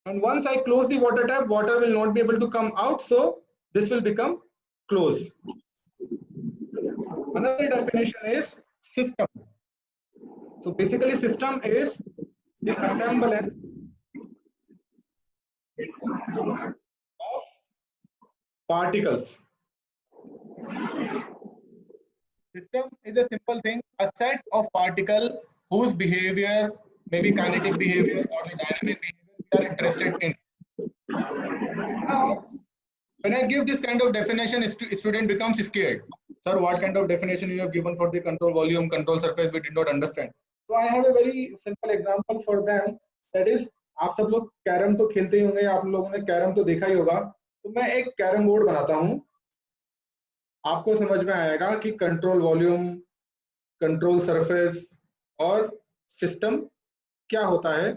and once I close the water tap, water will not be able to come out, so this will become closed. Another definition is system. So basically system is the assemblage of particles. System is a simple thing, a set of particles whose behavior, maybe kinetic behavior or the dynamic behavior we are interested in. Now, when I give this kind of definition, student becomes scared. Sir, what kind of definition you have given for the control volume, control surface? We did not understand. So I have a very simple example for them. That is, आप सब लोग carrom तो खेलते ही होंगे, आप लोगों ने carrom तो देखा ही होगा. तो मैं एक कैरम बोर्ड बनाता हूँ. आपको समझ में आएगा कि कंट्रोल वॉल्यूम, कंट्रोल सरफेस और सिस्टम क्या होता है.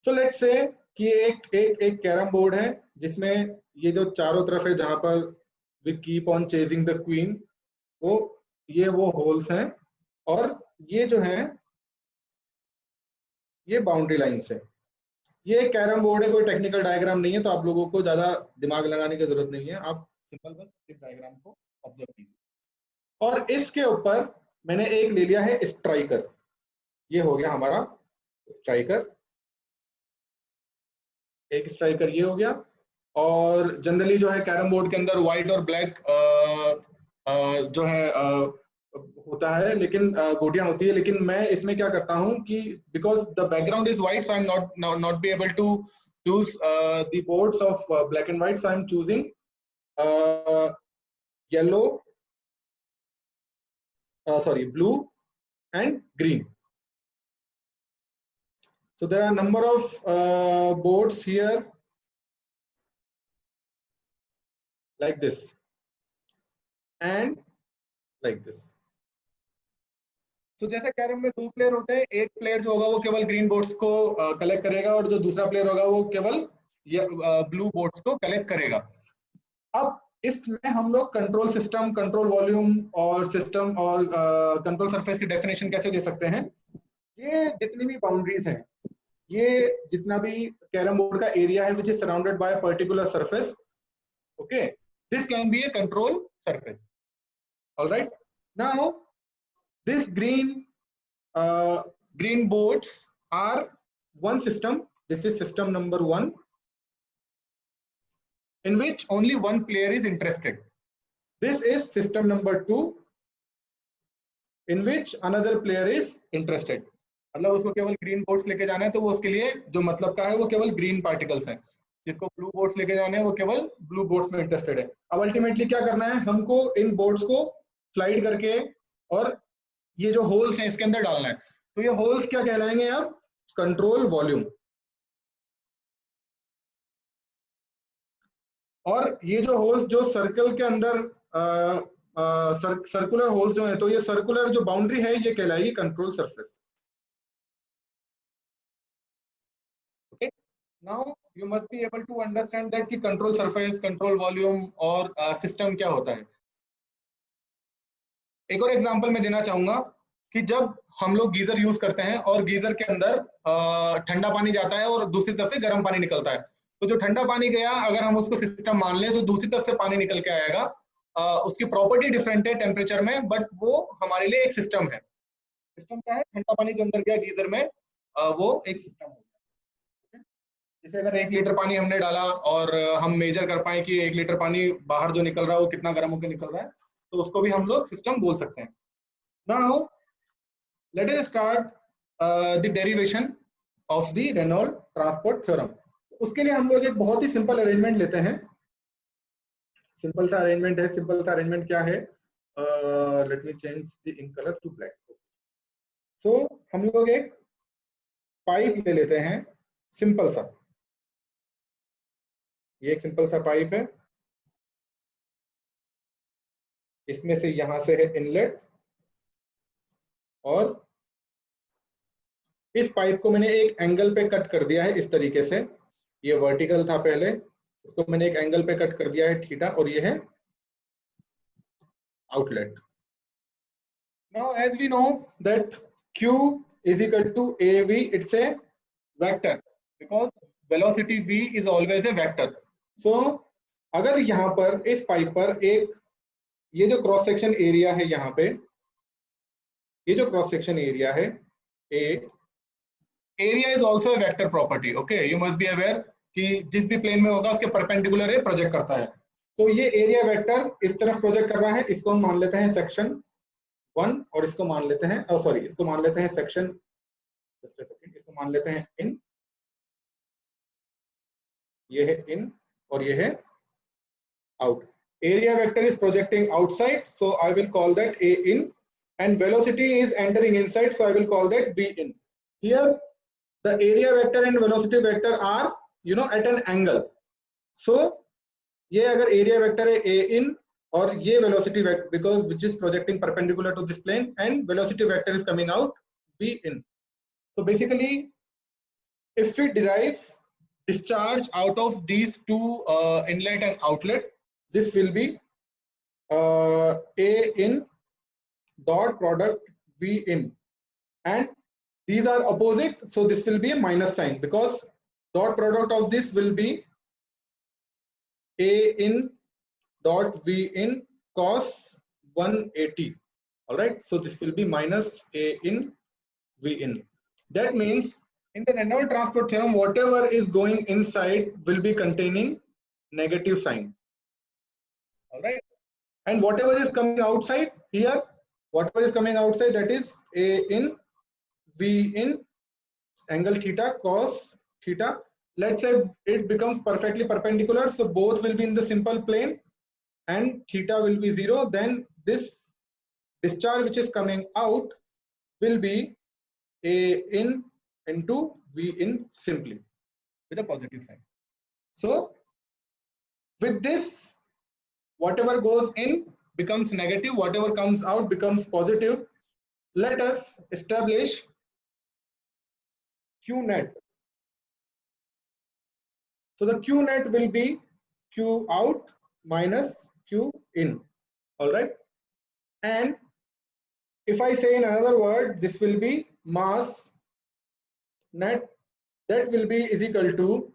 सो लेट्स से कि एक कैरम बोर्ड है जिसमें ये जो चारों तरफ है जहां पर we keep on chasing the queen, वो होल्स हैं और ये जो है ये बाउंड्री लाइंस है. ये कैरम बोर्ड है, कोई टेक्निकल डायग्राम नहीं है, तो आप लोगों को ज्यादा दिमाग लगाने की जरूरत नहीं है. आप सिंपल बस इस डायग्राम को ऑब्जर्व कीजिए. और इसके ऊपर मैंने एक ले लिया है स्ट्राइकर. ये हो गया हमारा स्ट्राइकर. एक स्ट्राइकर ये हो गया. और जनरली जो है कैरम बोर्ड के अंदर व्हाइट और ब्लैक जो है होता है, लेकिन गोटियां होती है. लेकिन मैं इसमें क्या करता हूं कि because the background is white, so I am not be able to choose the boards of black and white, so I am choosing yellow, sorry, blue and green. So there are a number of boards here like this and like this. तो जैसे carrom में दो player होते हैं, एक player जो होगा वो केवल ग्रीन बोर्ड्स को कलेक्ट करेगा और जो दूसरा प्लेयर होगा वो केवल ब्लू बोर्ड्स को कलेक्ट करेगा. अब इसमें हम लोग कंट्रोल सिस्टम, कंट्रोल वॉल्यूम और सिस्टम और कंट्रोल सरफेस की डेफिनेशन कैसे दे सकते हैं. ये जितनी भी बाउंड्रीज हैं, ये जितना भी कैरम बोर्ड का एरिया है which is surrounded by particular surface, okay, this can be A control surface. Alright, now this green boards are one system. This is system number 1, in which only one player is interested. This is system number 2, in which another player is interested. मतलब उसको केवल green boards लेके जाना है, तो वो उसके लिए जो मतलब का है वो केवल ग्रीन पार्टिकल्स हैं. जिसको ब्लू बोर्ड्स लेके जाने हैं वो केवल ब्लू बोर्ड्स में इंटरेस्टेड है. अब अल्टीमेटली क्या करना है, हमको इन बोर्ड्स को स्लाइड करके और ये जो होल्स हैं इसके अंदर डालना है. तो ये होल्स क्या कहलाएंगे अब, कंट्रोल वॉल्यूम. और ये जो होल्स जो सर्कल के अंदर सर्कुलर होल्स जो है, तो ये सर्कुलर जो बाउंड्री है ये कहलाएगी control surface. Okay, now you must be able to understand that कि कंट्रोल सरफेस, कंट्रोल वॉल्यूम और सिस्टम क्या होता है. एक और एग्जांपल मैं देना चाहूंगा कि जब हम लोग गीजर यूज करते हैं और गीजर के अंदर ठंडा पानी जाता है और दूसरी तरफ से गर्म पानी निकलता है, तो जो ठंडा पानी गया अगर हम उसको सिस्टम मान लें तो दूसरी तरफ से पानी निकल के आएगा. उसकी प्रॉपर्टी डिफरेंट है टेम्परेचर में, बट वो हमारे लिए एक सिस्टम है. सिस्टम क्या है, ठंडा पानी जो अंदर गया गीजर में वो एक सिस्टम हो गया. जैसे अगर 1 लीटर पानी हमने डाला और हम मेजर कर पाए कि 1 लीटर पानी बाहर जो निकल रहा है वो कितना गर्म होकर निकल रहा है, तो उसको भी हम लोग सिस्टम बोल सकते हैं. Now let us start the derivation of the Reynolds transport theorem. उसके लिए हम लोग एक बहुत ही सिंपल अरेंजमेंट लेते हैं. सिंपल सा अरेंजमेंट है. सिंपल सा अरेंजमेंट क्या है, let me change the in colour to black. So हम लोग एक पाइप ले लेते हैं, सिंपल सा. ये एक सिंपल सा पाइप है. इसमें से यहां से है इनलेट और इस पाइप को मैंने एक एंगल पे कट कर दिया है इस तरीके से. ये वर्टिकल था पहले, इसको मैंने एक एंगल पे कट कर दिया है थीटा, और ये है outlet. Now as we know that Q is equal to AV, it's a vector, because velocity v is always a vector. So अगर यहाँ पर इस पाइप पर एक ये जो क्रॉस सेक्शन एरिया है, यहाँ पे ये जो क्रॉस सेक्शन एरिया है A, area is also a vector property. Okay, you must be aware कि जिस भी प्लेन में होगा उसके परपेंडिकुलर ये प्रोजेक्ट करता है। तो ये एरिया वेक्टर इस तरफ प्रोजेक्ट कर रहा है, इसको हम मान लेते हैं सेक्शन 1 और इसको मान लेते हैं सॉरी इसको मान लेते हैं सेक्शन, इसको मान लेते हैं इन, ये है इन और ये है out. area vector is projecting outside, so I will call that A in, and velocity is entering inside, so I will call that B in. Here the area vector and velocity vector are at an angle, so ये अगर area vector है A in और ये velocity vector, because which is projecting perpendicular to this plane, and velocity vector is coming out B in. So basically if we derive discharge out of these two inlet and outlet, this will be A in dot product V in, and these are opposite, so this will be a minus sign, because dot product of this will be A in dot V in cos 180. All right, so this will be minus A in V in. That means in the Reynolds transport theorem, whatever is going inside will be containing negative sign. All right, and whatever is coming outside here, whatever is coming outside, that is A in V in angle theta cos theta. Let's say it becomes perfectly perpendicular, so both will be in the simple plane and theta will be 0. Then this discharge which is coming out will be A in into V in simply with a positive sign. So with this, whatever goes in becomes negative, whatever comes out becomes positive. Let us establish Q net. So the Q net will be Q out minus Q in. All right, and if I say in another word, this will be mass net, that will be is equal to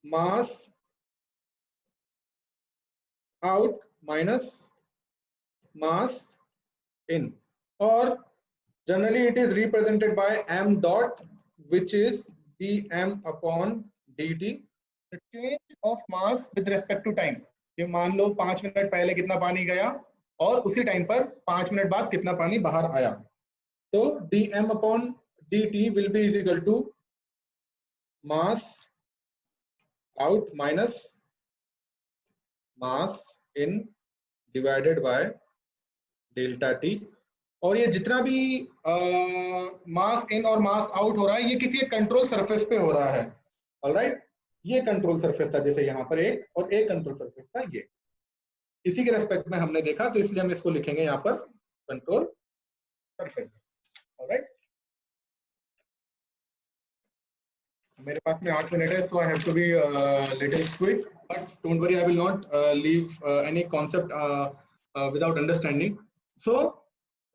mass out minus mass in, or generally it is represented by m dot, which is dm upon dt, the change of mass with respect to time. ये मान लो 5 minute पहले कितना पानी गया और उसी time पर 5 minute बाद कितना पानी बाहर आया, तो dm upon dt will be is equal to mass out minus mass in divided by delta T. और ये जितना भी मास इन और मास आउट हो रहा है, ये किसी एक कंट्रोल सरफेस पे हो रहा है। ऑलराइट, ये कंट्रोल सरफेस था, जैसे यहाँ पर एक और एक कंट्रोल सरफेस था, ये इसी के रेस्पेक्ट में हमने देखा, तो इसलिए हम इसको लिखेंगे यहाँ पर कंट्रोल सरफेस। ऑलराइट, मेरे पास में 8 मिनट है, so I have to be little quick, but don't worry, I will not leave any concept without understanding. So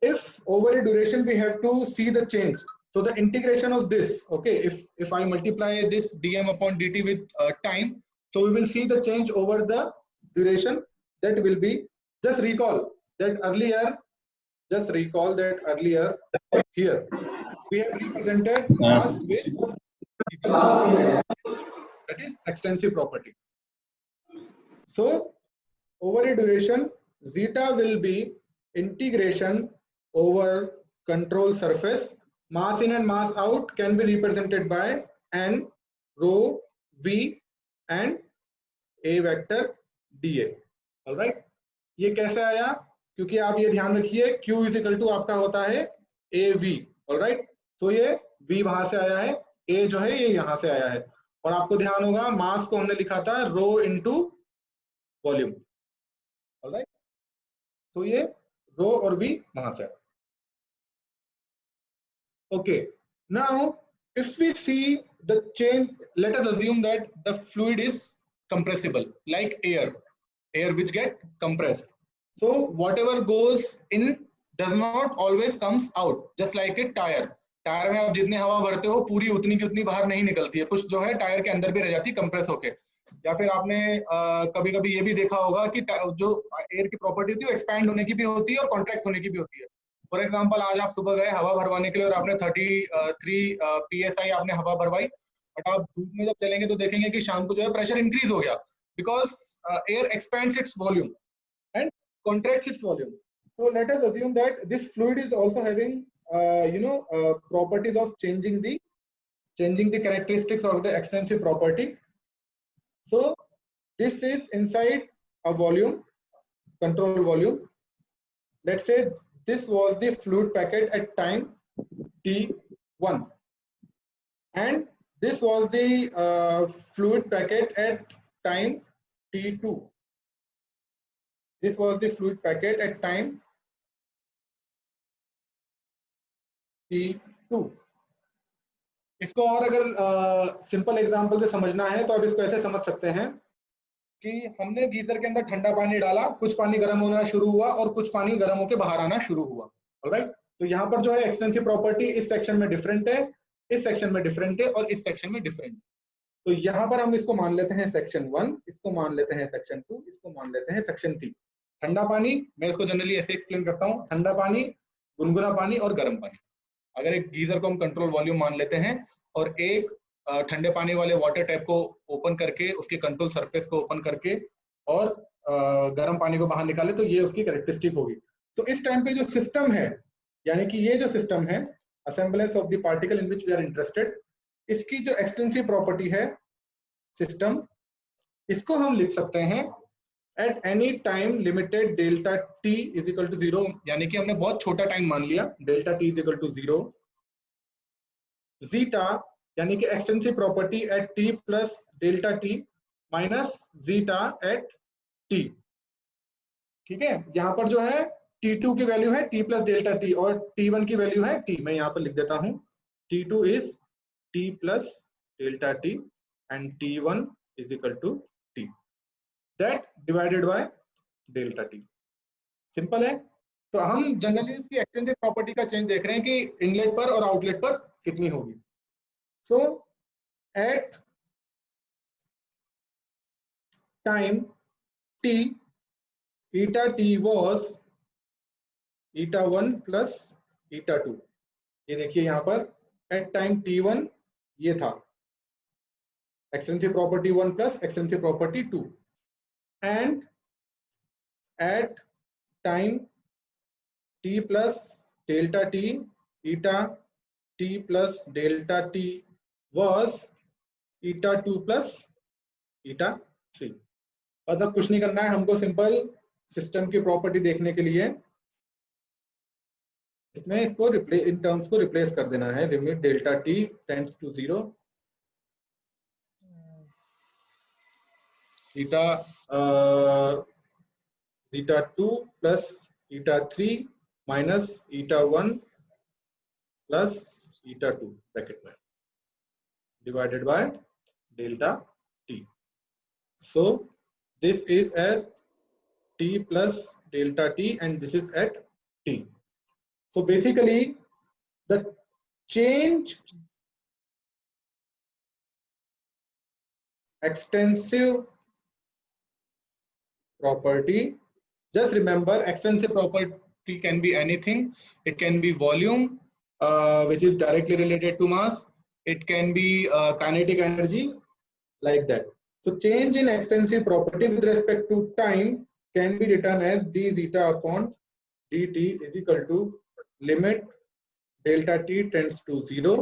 if over a duration we have to see the change, so the integration of this, okay, if I multiply this dm upon dt with time, so we will see the change over the duration. That will be, just recall that earlier here we have represented mass with, that is extensive property. So over a duration, zeta will be integration over control surface. Mass in and mass out can be represented by n, rho, v and a vector dA. All right, ये कैसे आया, क्योंकि आप ये ध्यान रखिए q is equal to आपका होता है av. ऑल राइट, तो ये v वहां से आया है, a जो है ये यहाँ से आया है, और आपको ध्यान होगा मास को हमने लिखा था रो इनटू वॉल्यूम। ऑल राइट, तो ये रो और v वहां से। Okay, now if we see the change, let us assume that the fluid is compressible like air which get compressed. So whatever goes in does not always comes out, just like a tire. Tyre में आप जितनी हवा भरते हो पूरी उतनी की उतनी बाहर नहीं निकलती है, कुछ जो है टायर के अंदर भी रह जाती है कंप्रेस होके। या फिर आपने कभी कभी ये भी देखा होगा कि जो एयर की प्रॉपर्टी होती है वो एक्सपैंड होने की भी होती है और कॉन्ट्रैक्ट होने की भी होती है। फॉर एग्जाम्पल आज आप सुबह गए हवा भरवाने के लिए और आपने 33 PSI आपने हवा भरवाई, बट आप धूप में जब चलेंगे तो देखेंगे कि शाम को जो है प्रेशर इंक्रीज हो गया, because air expands its volume and contracts its volume. So let us assume that this fluid is also having properties of changing the characteristics of the extensive property. So this is inside a volume, control volume. Let's say this was the fluid packet at time t1 and this was the fluid packet at time t2. This was the fluid packet at time T2. इसको और अगर simple example से समझना है तो आप इसको ऐसे समझ सकते हैं कि हमने गीजर के अंदर ठंडा पानी डाला, कुछ पानी गर्म होना शुरू हुआ और कुछ पानी गर्म होकर बाहर आना शुरू हुआ। ऑलराइट, तो यहाँ पर जो है एक्सटेंसिव प्रॉपर्टी इस सेक्शन में डिफरेंट है, इस सेक्शन में डिफरेंट है और इस सेक्शन में डिफरेंट। तो यहाँ पर हम इसको मान लेते हैं सेक्शन 1, इसको मान लेते हैं सेक्शन 2, इसको मान लेते हैं सेक्शन 3। ठंडा पानी, मैं इसको जनरली ऐसे एक्सप्लेन करता हूँ, ठंडा पानी, गुनगुना पानी और गर्म पानी। अगर एक गीजर को हम कंट्रोल वॉल्यूम मान लेते हैं और एक ठंडे पानी वाले वाटर टैप को ओपन करके उसके कंट्रोल सरफेस को ओपन करके और गर्म पानी को बाहर निकाले तो ये उसकी कैरेक्टरिस्टिक होगी। तो इस टाइम पे जो सिस्टम है, यानी कि ये जो सिस्टम है assemblance of the particle in which we are interested, इसकी जो एक्सटेंसिव प्रॉपर्टी है सिस्टम, इसको हम लिख सकते हैं at any time limited delta T is equal to 0, यानी कि हमने बहुत छोटा टाइम मान लिया, delta T is equal to 0, zeta यानी कि extensive property at T plus delta T minus zeta at T. ठीक है, यहां पर जो है T2 की वैल्यू है T प्लस डेल्टा टी और T1 की वैल्यू है T। मैं यहां पर लिख देता हूं T2 is T plus delta T and T1 is equal to T that divided by delta T. Simple है। तो हम जनरली इसकी एक्सटेंसिव प्रॉपर्टी का चेंज देख रहे हैं कि इनलेट पर और आउटलेट पर कितनी होगी। So at time t eta t was eta 1 plus eta 2। ये देखिए यहां पर एट टाइम t1 ये था extensive property 1 plus extensive property 2 and at time t plus delta t eta t plus delta t was eta 2 plus eta 3। बस अब कुछ नहीं करना है हमको, सिंपल सिस्टम की प्रॉपर्टी देखने के लिए इसमें इसको इन टर्म्स को रिप्लेस कर देना है। Limit delta T tends to 0 theta theta 2 plus theta 3 minus theta 1 plus theta 2 bracket में divided by delta T. So this is at t plus delta t and this is at t. So basically the change extensive property, just remember extensive property can be anything. It can be volume which is directly related to mass. It can be kinetic energy like that. So change in extensive property with respect to time can be written as d zeta upon dt is equal to limit delta t tends to 0